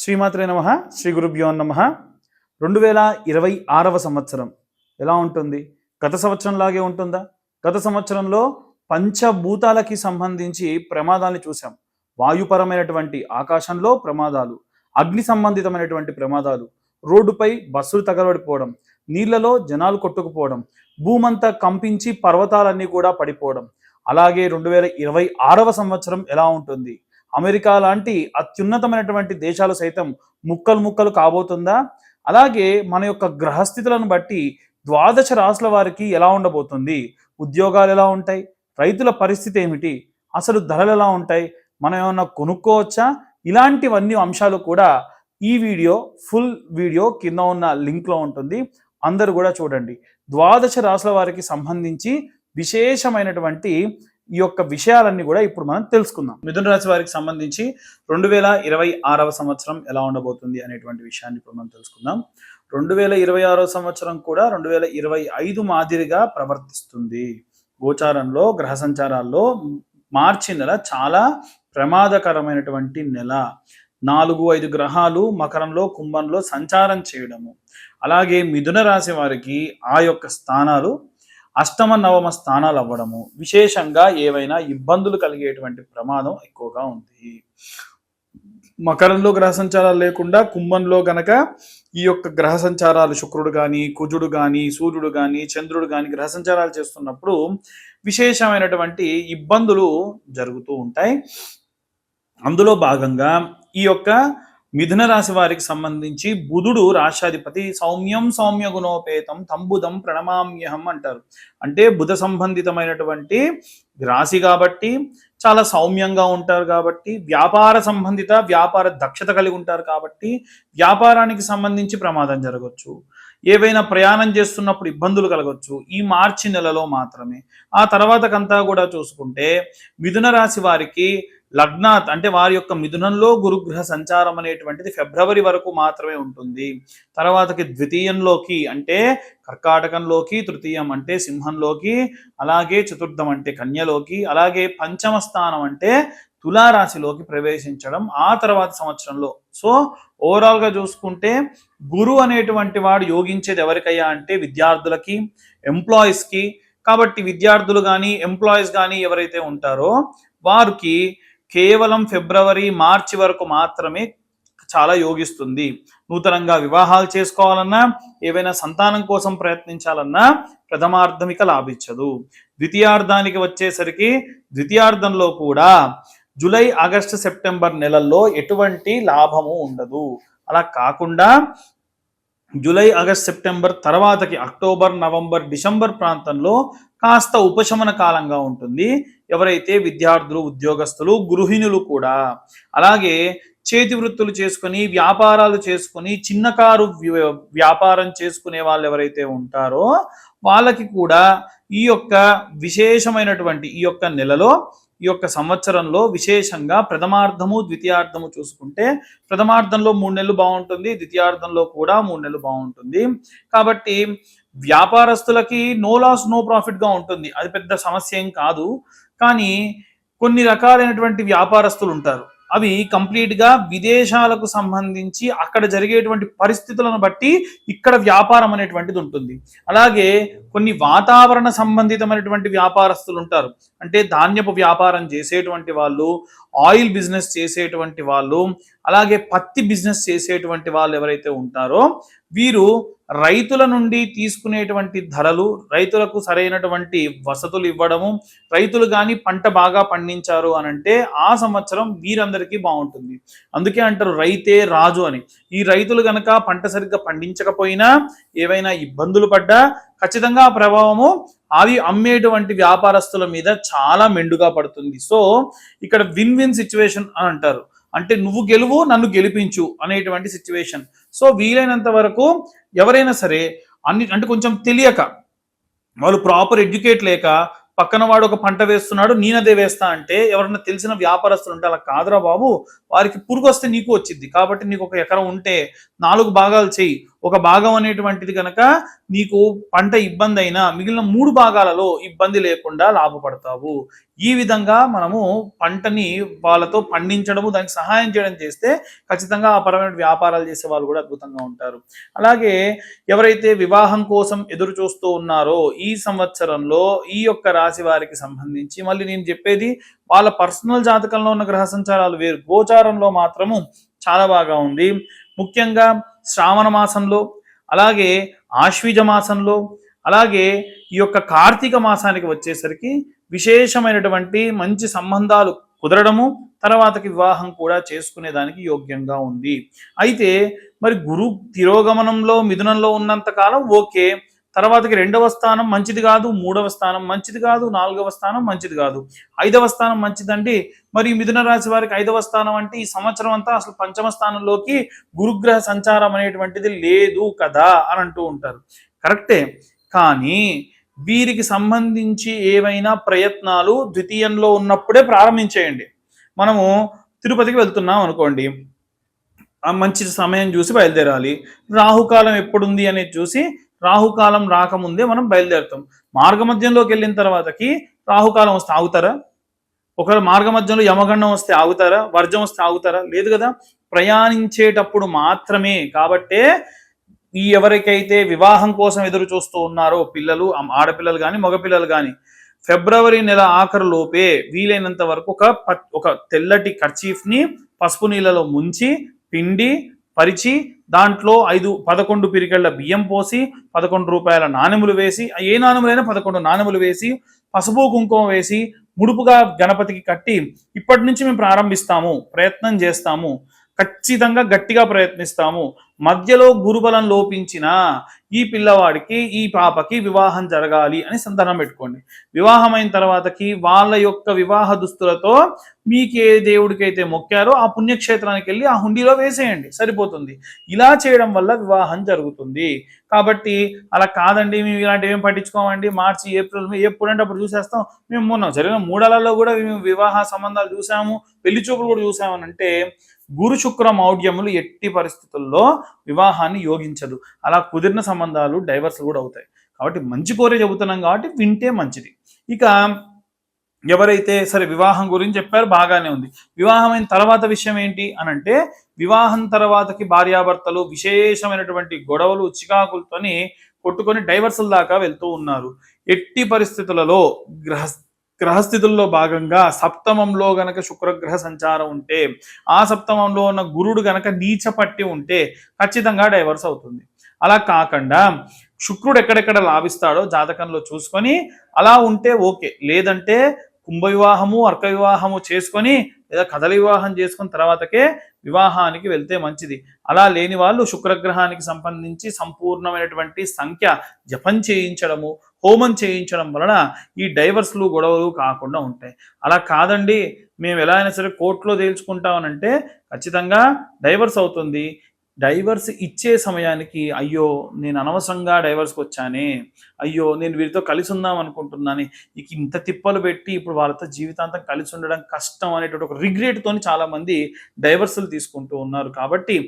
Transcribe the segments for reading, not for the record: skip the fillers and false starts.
శ్రీమాత్రే నమః. శ్రీ గురుభ్యో నమః. 2026వ సంవత్సరం ఎలా ఉంటుంది? గత సంవత్సరం లాగే ఉంటుందా? గత సంవత్సరంలో పంచభూతాలకి సంబంధించి ప్రమాదాలను చూసాం. వాయుపరమైనటువంటి ఆకాశంలో ప్రమాదాలు, అగ్ని సంబంధితమైనటువంటి ప్రమాదాలు, రోడ్డుపై బస్సులు తగలబడిపోవడం, నీళ్లలో జనాలు కొట్టుకుపోవడం, భూమంతా కంపించి పర్వతాలన్నీ కూడా పడిపోవడం. అలాగే 2026వ సంవత్సరం ఎలా ఉంటుంది? అమెరికా లాంటి అత్యున్నతమైనటువంటి దేశాలు సైతం ముక్కలు ముక్కలు కాబోతుందా? అలాగే మన యొక్క గ్రహస్థితులను బట్టి ద్వాదశ రాశుల వారికి ఎలా ఉండబోతుంది? ఉద్యోగాలు ఎలా ఉంటాయి? రైతుల పరిస్థితి ఏమిటి? అసలు ధరలు ఎలా ఉంటాయి? మనం ఏమన్నా కొనుక్కోవచ్చా? ఇలాంటివన్నీ అంశాలు కూడా ఈ ఫుల్ వీడియో కింద ఉన్న లింక్లో ఉంటుంది. అందరూ కూడా చూడండి. ద్వాదశ రాశుల వారికి సంబంధించి విశేషమైనటువంటి ఈ యొక్క విషయాలన్నీ కూడా ఇప్పుడు మనం తెలుసుకుందాం. మిథున రాశి వారికి సంబంధించి 2026వ సంవత్సరం ఎలా ఉండబోతుంది అనేటువంటి విషయాన్ని ఇప్పుడు మనం తెలుసుకుందాం. 2026వ సంవత్సరం కూడా 2025 మాదిరిగా ప్రవర్తిస్తుంది. గోచారంలో గ్రహ సంచారాల్లో మార్చి నెల చాలా ప్రమాదకరమైనటువంటి నెల. 4-5 గ్రహాలు మకరంలో కుంభంలో సంచారం చేయడము, అలాగే మిథున రాశి వారికి ఆ యొక్క స్థానాలు అష్టమ నవమ స్థానాలు అవ్వడము, విశేషంగా ఏవైనా ఇబ్బందులు కలిగేటువంటి ప్రమాదం ఎక్కువగా ఉంది. మకరంలో గ్రహ సంచారాలు లేకుండా కుంభంలో గనక ఈ యొక్క గ్రహ సంచారాలు శుక్రుడు కానీ, కుజుడు కానీ, సూర్యుడు కానీ, చంద్రుడు కానీ గ్రహ సంచారాలు చేస్తున్నప్పుడు విశేషమైనటువంటి ఇబ్బందులు జరుగుతూ ఉంటాయి. అందులో భాగంగా ఈ యొక్క మిథున రాశి వారికి సంబంధించి బుధుడు రాష్ట్రాధిపతి. సౌమ్యం సౌమ్య గుణోపేతం తంబుదం ప్రణమామ్యహం అంటారు. అంటే బుధ సంబంధితమైనటువంటి రాశి కాబట్టి చాలా సౌమ్యంగా ఉంటారు కాబట్టి, వ్యాపార సంబంధిత వ్యాపార దక్షత కలిగి ఉంటారు కాబట్టి వ్యాపారానికి సంబంధించి ప్రమాదం జరగవచ్చు. ఏవైనా ప్రయాణం చేస్తున్నప్పుడు ఇబ్బందులు కలగవచ్చు. ఈ మార్చి నెలలో మాత్రమే. ఆ తర్వాతకంతా కూడా చూసుకుంటే మిథున రాశి వారికి లగ్నాత్ అంటే వారి యొక్క మిథునంలో గురుగ్రహ సంచారం అనేటువంటిది ఫిబ్రవరి వరకు మాత్రమే ఉంటుంది. తర్వాతకి ద్వితీయంలోకి అంటే కర్కాటకంలోకి, తృతీయం అంటే సింహంలోకి, అలాగే చతుర్థం అంటే కన్యలోకి, అలాగే పంచమ స్థానం అంటే తులారాశిలోకి ప్రవేశించడం ఆ తర్వాత సంవత్సరంలో. సో ఓవరాల్గా చూసుకుంటే గురు అనేటువంటి వాడు యోగించేది ఎవరికయ్యా అంటే విద్యార్థులకి, ఎంప్లాయీస్కి. కాబట్టి విద్యార్థులు కానీ ఎంప్లాయీస్ కానీ ఎవరైతే ఉంటారో వారికి కేవలం ఫిబ్రవరి మార్చి వరకు మాత్రమే చాలా యోగిస్తుంది. నూతనంగా వివాహాలు చేసుకోవాలన్నా, ఏవైనా సంతానం కోసం ప్రయత్నించాలన్నా ప్రథమార్థమిక లాభించదు. ద్వితీయార్థానికి వచ్చేసరికి ద్వితీయార్థంలో కూడా జూలై, ఆగస్టు, సెప్టెంబర్ నెలల్లో ఎటువంటి లాభము ఉండదు. అలా కాకుండా జూలై, ఆగస్ట్, సెప్టెంబర్ తర్వాతకి అక్టోబర్, నవంబర్, డిసెంబర్ ప్రాంతంలో కాస్త ఉపశమన కాలంగా ఉంటుంది. ఎవరైతే విద్యార్థులు, ఉద్యోగస్తులు, గృహిణులు కూడా, అలాగే చేతి వృత్తులు చేసుకుని వ్యాపారాలు చేసుకుని చిన్నకారు వ్యాపారం చేసుకునే వాళ్ళు ఎవరైతే ఉంటారో వాళ్ళకి కూడా ఈ యొక్క విశేషమైనటువంటి ఈ యొక్క నెలలో, ఈ యొక్క సంవత్సరంలో విశేషంగా ప్రథమార్థము, ద్వితీయార్థము చూసుకుంటే ప్రథమార్థంలో 3 నెలలు బాగుంటుంది, ద్వితీయార్థంలో కూడా 3 నెలలు బాగుంటుంది. కాబట్టి వ్యాపారస్తులకి నో లాస్ నో ప్రాఫిట్ గా ఉంటుంది. అది పెద్ద సమస్య ఏం కాదు. కానీ కొన్ని రకాలైనటువంటి వ్యాపారస్తులు ఉంటారు. అవి కంప్లీట్ గా విదేశాలకు సంబంధించి అక్కడ జరిగేటువంటి పరిస్థితులను బట్టి ఇక్కడ వ్యాపారం అనేటువంటిది ఉంటుంది. అలాగే కొన్ని వాతావరణ సంబంధితమైనటువంటి వ్యాపారస్తులు ఉంటారు. అంటే ధాన్యపు వ్యాపారం చేసేటువంటి వాళ్ళు, ఆయిల్ బిజినెస్ చేసేటువంటి వాళ్ళు, అలాగే పత్తి బిజినెస్ చేసేటువంటి వాళ్ళు ఎవరైతే ఉంటారో వీరు రైతుల నుండి తీసుకునేటువంటి ధరలు, రైతులకు సరైనటువంటి వసతులు ఇవ్వడము, రైతులు కానీ పంట బాగా పండించారు అని అంటే ఆ సంవత్సరం వీరందరికీ బాగుంటుంది. అందుకే అంటారు రైతే రాజు అని. ఈ రైతులు గనక పంట సరిగ్గా పండించకపోయినా, ఏవైనా ఇబ్బందులు పడ్డా ఖచ్చితంగా ఆ ప్రభావము అవి అమ్మేటువంటి వ్యాపారస్తుల మీద చాలా మెండుగా పడుతుంది. సో ఇక్కడ విన్ విన్ సిచ్యువేషన్ అని అంటారు. అంటే నువ్వు గెలువు, నన్ను గెలిపించు అనేటువంటి సిచ్యువేషన్. సో వీలైనంత వరకు ఎవరైనా సరే అంటే కొంచెం తెలియక, వాళ్ళు ప్రాపర్ ఎడ్యుకేట్ లేక పక్కన వాడు ఒక పంట వేస్తున్నాడు నేనదే వేస్తా అంటే ఎవరైనా తెలిసిన వ్యాపారస్తులు ఉంటే అలా కాదురా బాబు, వారికి పురుగు వస్తే నీకు వచ్చింది కాబట్టి నీకు 1 ఎకరం ఉంటే 4 భాగాలు చెయ్యి, ఒక భాగం అనేటువంటిది కనుక నీకు పంట ఇబ్బంది అయినా మిగిలిన 3 భాగాలలో ఇబ్బంది లేకుండా లాభపడతావు. ఈ విధంగా మనము పంటని వాళ్ళతో పండించడము, దానికి సహాయం చేయడం చేస్తే ఖచ్చితంగా ఆ పరమైన వ్యాపారాలు చేసే వాళ్ళు కూడా అద్భుతంగా ఉంటారు. అలాగే ఎవరైతే వివాహం కోసం ఎదురు చూస్తూ ఉన్నారో ఈ సంవత్సరంలో ఈ యొక్క రాశి వారికి సంబంధించి, మళ్ళీ నేను చెప్పేది వాళ్ళ పర్సనల్ జాతకంలో ఉన్న గ్రహ సంచారాలు వేరు, గోచారంలో మాత్రము చాలా బాగా ఉంది. ముఖ్యంగా శ్రావణ మాసంలో, అలాగే ఆశ్వీజ మాసంలో, అలాగే ఈ యొక్క కార్తీక మాసానికి వచ్చేసరికి విశేషమైనటువంటి మంచి సంబంధాలు కుదరడము, తర్వాతకి వివాహం కూడా చేసుకునేదానికి యోగ్యంగా ఉంది. అయితే మరి గురు తిరోగమనంలో మిథునంలో ఉన్నంత కాలం ఓకే, తర్వాతకి 2వ స్థానం మంచిది కాదు, 3వ స్థానం మంచిది కాదు, 4వ స్థానం మంచిది కాదు, 5వ స్థానం మంచిదండి. మరి మిథున రాశి వారికి 5వ స్థానం అంటే ఈ సంవత్సరం అంతా అసలు పంచమ స్థానంలోకి గురుగ్రహ సంచారం అనేటువంటిది లేదు కదా అని అంటూ ఉంటారు. కరెక్టే, కానీ వీరికి సంబంధించి ఏవైనా ప్రయత్నాలు ద్వితీయంలో ఉన్నప్పుడే ప్రారంభించేయండి. మనము తిరుపతికి వెళ్తున్నాం అనుకోండి, ఆ మంచి సమయం చూసి బయలుదేరాలి. రాహుకాలం ఎప్పుడుంది అనేది చూసి రాహుకాలం రాకముందే మనం బయలుదేరుతాం. మార్గమధ్యంలోకి వెళ్ళిన తర్వాతకి రాహుకాలం వస్తే ఆగుతారా? ఒకవేళ మార్గమధ్యంలో యమగండం వస్తే ఆగుతారా? వర్జం వస్తే ఆగుతారా? లేదు కదా. ప్రయాణించేటప్పుడు మాత్రమే. కాబట్టే ఈ ఎవరికైతే వివాహం కోసం ఎదురు చూస్తూ ఉన్నారో పిల్లలు, ఆడపిల్లలు కానీ మగపిల్లలు కానీ, ఫిబ్రవరి నెల ఆఖరు లోపే వీలైనంత వరకు ఒక తెల్లటి కర్చీఫ్ని పసుపు నీళ్ళలో ముంచి పిండి పరిచి దాంట్లో 11 పిరికెళ్ల బియ్యం పోసి 11 రూపాయల నాణెములు వేసి, ఏ నాణెములైనా 11 నాణెములు వేసి, పసుపు కుంకుమ వేసి ముడుపుగా గణపతికి కట్టి ఇప్పటి నుంచి మేము ప్రారంభిస్తాము, ప్రయత్నం చేస్తాము, ఖచ్చితంగా గట్టిగా ప్రయత్నిస్తాము, మధ్యలో గురుబలం లోపించిన ఈ పిల్లవాడికి ఈ పాపకి వివాహం జరగాలి అని సంతానం పెట్టుకోండి. వివాహం అయిన తర్వాతకి వాళ్ళ యొక్క వివాహ దుస్తులతో మీకు ఏ దేవుడికైతే మొక్కారో ఆ పుణ్యక్షేత్రానికి వెళ్ళి ఆ హుండీలో వేసేయండి, సరిపోతుంది. ఇలా చేయడం వల్ల వివాహం జరుగుతుంది. కాబట్టి అలా కాదండి మేము ఇలాంటివి ఏం పట్టించుకోమండి, మార్చి ఏప్రిల్ ఎప్పుడంటే అప్పుడు చూసేస్తాం, మేము మొన్న జరిగిన 3 కూడా మేము వివాహ సంబంధాలు చూసాము, పెళ్లి చూపులు కూడా చూసామని అంటే గురు శుక్ర మౌఢ్యములు ఎట్టి పరిస్థితుల్లో వివాహాన్ని యోగించదు. అలా కుదిరిన సంబంధాలు డైవర్స్ కూడా అవుతాయి. కాబట్టి మంచి కోరే చెబుతున్నాం కాబట్టి వింటే మంచిది. ఇక ఎవరైతే సరే వివాహం గురించి చెప్పారు, బాగానే ఉంది. వివాహం అయిన తర్వాత విషయం ఏంటి అని అంటే, వివాహం తర్వాతకి భార్యాభర్తలు విశేషమైనటువంటి గొడవలు చికాకులతోని కొట్టుకొని డైవర్సుల దాకా వెళ్తూ ఉన్నారు. ఎట్టి పరిస్థితులలో గ్రహస్థితుల్లో భాగంగా సప్తమంలో గనక శుక్రగ్రహ సంచారం ఉంటే, ఆ సప్తమంలో ఉన్న గురుడు గనక నీచ పట్టి ఉంటే ఖచ్చితంగా డైవర్స్ అవుతుంది. అలా కాకుండా శుక్రుడు ఎక్కడెక్కడ లాభిస్తాడో జాతకంలో చూసుకొని అలా ఉంటే ఓకే, లేదంటే కుంభ వివాహము అర్క వివాహము చేసుకొని లేదా కదల వివాహం చేసుకున్న తర్వాతకే వివాహానికి వెళ్తే మంచిది. అలా లేని వాళ్ళు శుక్రగ్రహానికి సంబంధించి సంపూర్ణమైనటువంటి సంఖ్య జపం చేయించడము, హోమం చేయించడం వలన ఈ డైవర్స్లు గొడవలు కాకుండా ఉంటాయి. అలా కాదండి మేము ఎలా అయినా సరే కోర్టులో తేల్చుకుంటామనంటే ఖచ్చితంగా డైవర్స్ అవుతుంది. డైవర్స్ ఇచ్చే సమయానికి అయ్యో నేను అనవసరంగా డైవర్స్కి వచ్చానే, అయ్యో నేను వీరితో కలిసి ఉందాం అనుకుంటున్నాను, ఇక ఇంత తిప్పలు పెట్టి ఇప్పుడు వాళ్ళతో జీవితాంతం కలిసి ఉండడం కష్టం అనేటువంటి ఒక రిగ్రెట్తోని చాలామంది డైవర్సులు తీసుకుంటూ ఉన్నారు. కాబట్టి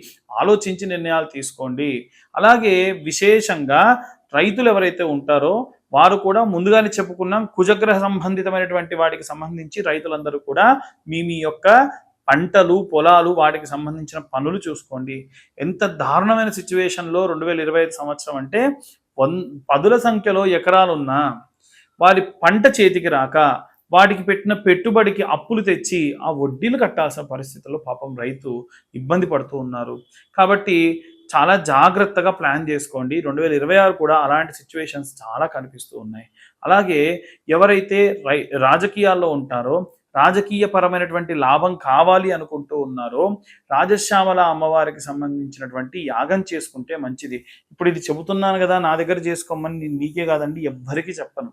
ఆలోచించి నిర్ణయాలు తీసుకోండి. అలాగే విశేషంగా రైతులు ఎవరైతే ఉంటారో వారు కూడా ముందుగానే చెప్పుకున్నాం, కుజగ్రహ సంబంధితమైనటువంటి వాటికి సంబంధించి రైతులందరూ కూడా మీ యొక్క పంటలు పొలాలు వాటికి సంబంధించిన పనులు చూసుకోండి. ఎంత దారుణమైన సిచ్యువేషన్లో 2025 సంవత్సరం అంటే 10ల సంఖ్యలో ఎకరాలున్నా వారి పంట చేతికి రాక వాటికి పెట్టిన పెట్టుబడికి అప్పులు తెచ్చి ఆ వడ్డీలు కట్టాల్సిన పరిస్థితుల్లో పాపం రైతు ఇబ్బంది పడుతూ ఉన్నారు. కాబట్టి చాలా జాగ్రత్తగా ప్లాన్ చేసుకోండి. 2026 కూడా అలాంటి సిచ్యువేషన్స్ చాలా కనిపిస్తూ ఉన్నాయి. అలాగే ఎవరైతే రాజకీయాల్లో ఉంటారో, రాజకీయ పరమైనటువంటి లాభం కావాలి అనుకుంటూ ఉన్నారో, రాజశ్యామల అమ్మవారికి సంబంధించినటువంటి యాగం చేసుకుంటే మంచిది. ఇప్పుడు ఇది చెబుతున్నాను కదా నా దగ్గర చేసుకోమని, నేను నీకే కాదండి ఎవ్వరికీ చెప్పను.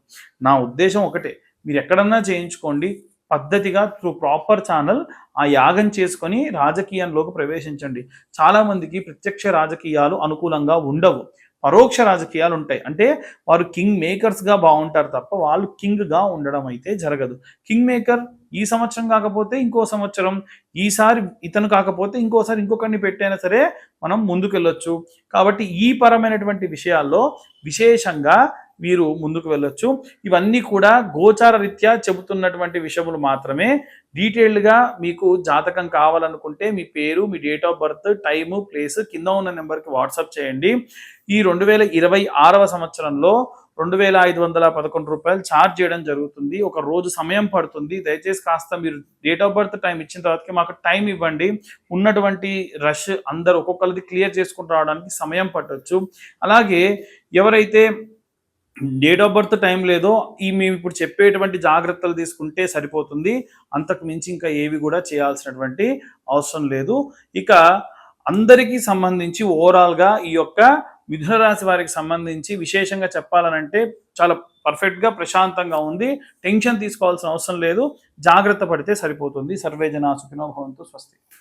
నా ఉద్దేశం ఒకటే, మీరు ఎక్కడన్నా చేయించుకోండి, పద్ధతిగా త్రూ ప్రాపర్ ఛానల్ ఆ యాగం చేసుకొని రాజకీయంలోకి ప్రవేశించండి. చాలామందికి ప్రత్యక్ష రాజకీయాలు అనుకూలంగా ఉండవు. పరోక్ష రాజకీయాలు ఉంటాయి. అంటే వారు కింగ్ మేకర్స్గా బాగుంటారు తప్ప వాళ్ళు కింగ్గా ఉండడం అయితే జరగదు. కింగ్ మేకర్ ఈ సంవత్సరం కాకపోతే ఇంకో సంవత్సరం, ఈసారి ఇతను కాకపోతే ఇంకోసారి ఇంకొకరిని పెట్టైనా సరే మనం ముందుకెళ్ళొచ్చు. కాబట్టి ఈ పరమైనటువంటి విషయాల్లో విశేషంగా వీరు ముందుకు వెళ్ళొచ్చు. ఇవన్నీ కూడా గోచార రీత్యా చెబుతున్నటువంటి విషయములు మాత్రమే. డీటెయిల్డ్గా మీకు జాతకం కావాలనుకుంటే మీ పేరు, మీ date of birth, time, place కింద ఉన్న నెంబర్కి వాట్సాప్ చేయండి. ఈ 2026వ సంవత్సరంలో 2511 రూపాయలు ఛార్జ్ చేయడం జరుగుతుంది. ఒక రోజు సమయం పడుతుంది. దయచేసి కాస్త మీరు డేట్ ఆఫ్ బర్త్ టైం ఇచ్చిన తర్వాతకి మాకు టైం ఇవ్వండి. ఉన్నటువంటి రష్ అందరూ ఒక్కొక్కరిది క్లియర్ చేసుకుంటూ రావడానికి సమయం పట్టొచ్చు. అలాగే ఎవరైతే డేట్ ఆఫ్ బర్త్ టైం లేదో మేము ఇప్పుడు చెప్పేటువంటి జాగ్రత్తలు తీసుకుంటే సరిపోతుంది. అంతకు మించి ఇంకా ఏవి కూడా చేయాల్సినటువంటి అవసరం లేదు. ఇక అందరికీ సంబంధించి ఓవరాల్గా ఈ యొక్క మిథున రాశి వారికి సంబంధించి విశేషంగా చెప్పాలనంటే చాలా పర్ఫెక్ట్గా ప్రశాంతంగా ఉంది. టెన్షన్ తీసుకోవాల్సిన అవసరం లేదు. జాగ్రత్త పడితే సరిపోతుంది. సర్వే జనా సుఖినో భవంతు. స్వస్తి.